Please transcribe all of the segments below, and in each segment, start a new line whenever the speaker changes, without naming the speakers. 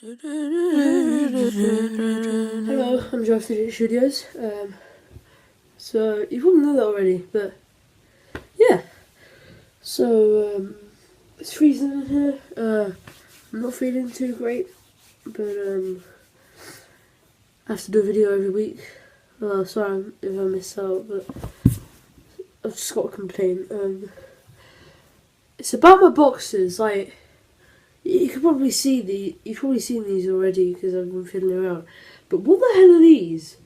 Hello, I'm Joe Studios. So you probably know that already, but yeah. So it's freezing in here. I'm not feeling too great, but I have to do a video every week. Sorry if I miss out, but I've just got to complain. It's about my boxes. Like you've probably seen these already because I've been fiddling around. But what the hell are these?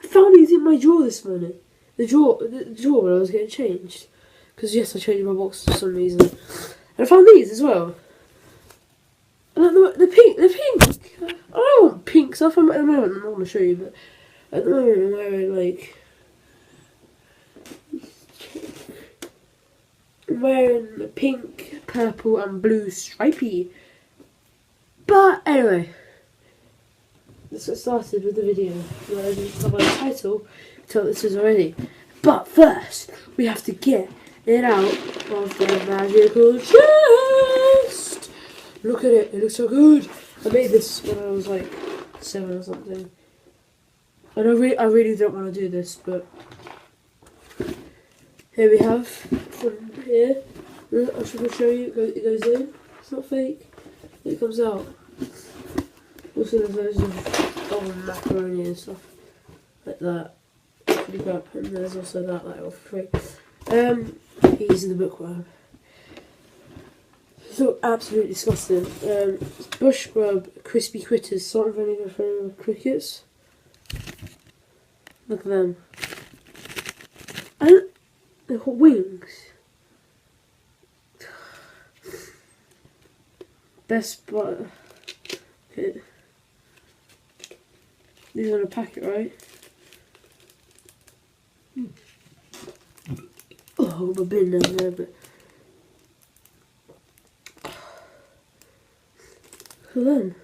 I found these in my drawer this morning. The drawer where I was getting changed. Because yes, I changed my box for some reason. And I found these as well. And the pink. I don't want pink stuff at the moment. I'm not going to show you, but at the moment I'm wearing pink, purple, and blue stripy. But anyway, let's get started with the video. As you can tell by the title, you can tell this is already. But first, we have to get it out of the magical chest. Look at it looks so good. I made this when I was like 7 or something. I really don't want to do this, but here we have from here. I should show you. It goes in. It's not fake. It comes out. Also, there's loads of macaroni and stuff like that. Pretty crap. And there's also that all for free. He's the bookworm. So absolutely disgusting. Bush Grub Crispy Critters, salt and vinegar for crickets. Look at them. And they've got wings. Best butter. Okay. These are in a packet, right? Oh, my bin down there, but look at them.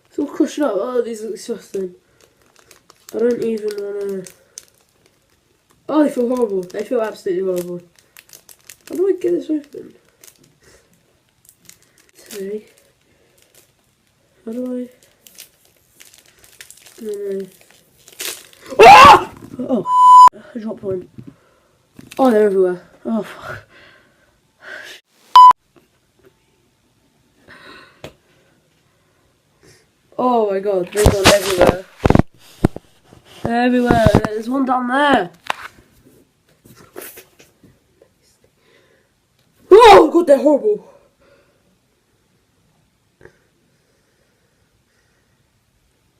It's all crushed up. Oh, these look disgusting. I don't even wanna. Oh, they feel horrible. They feel absolutely horrible. How do I get this open? Today. How do I? No. Ah! Oh, I dropped one. Oh, they're everywhere. Oh, fuck. Oh my god, they've gone everywhere. They're everywhere. There's one down there. Oh god, they're horrible.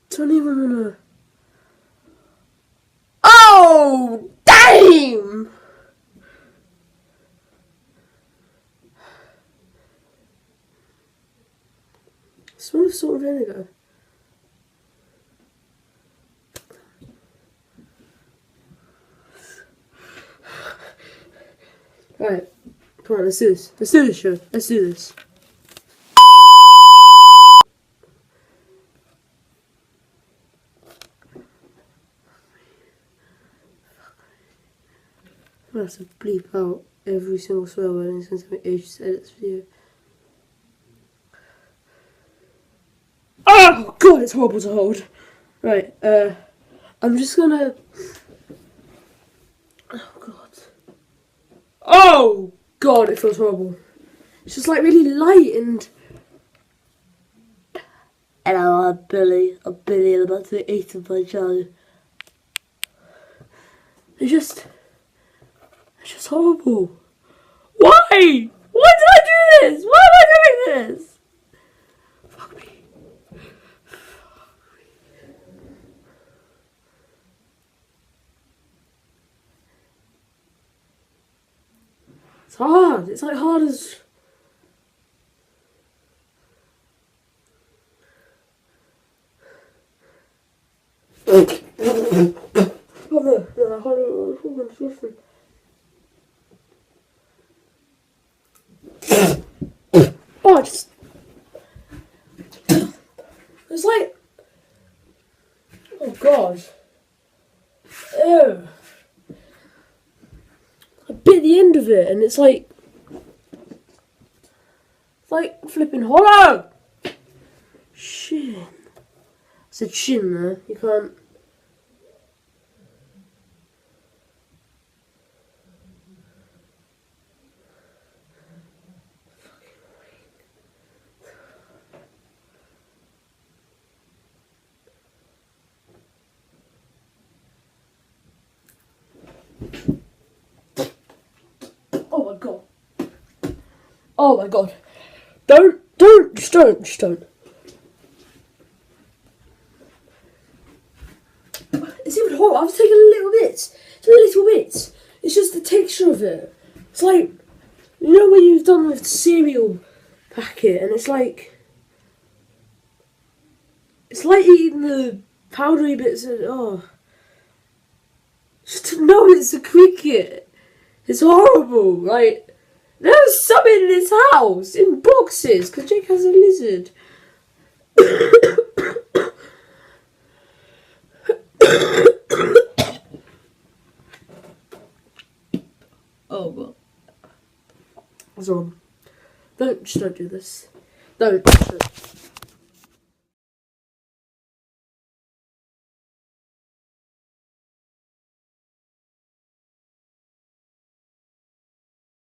Don't even wanna. Oh, damn! Smell of salt and vinegar. Right, come on, let's do this. Let's do this, show. Let's do this. I'm gonna have to bleep out every single swear word and it's gonna take me ages to edit this video. Oh god, it's horrible to hold. Right, I'm just gonna. Oh god. Oh god, it feels horrible. It's just like really light and. Hello, I'm Billy. I'm Billy and I'm about to be eaten by Joe. It's just horrible. Why? Why did I do this? Why am I doing this? Fuck me. It's hard. It's like hard as. Oh no, hold on, oh, just. It's like. Oh god. Ew. I bit the end of it and it's like. It's like flipping hollow. Shin. I said shin there. You can't. Oh my god. Oh my god. Just don't. It's even hot. I've taken a little bit. Just a little bit. It's just the texture of it. It's like, you know when you've done with the cereal packet and it's like eating the powdery bits of, just no, it's a cricket. It's horrible. Like, there's some in this house in boxes because Jake has a lizard. Oh god. What's wrong? Don't do this. Don't.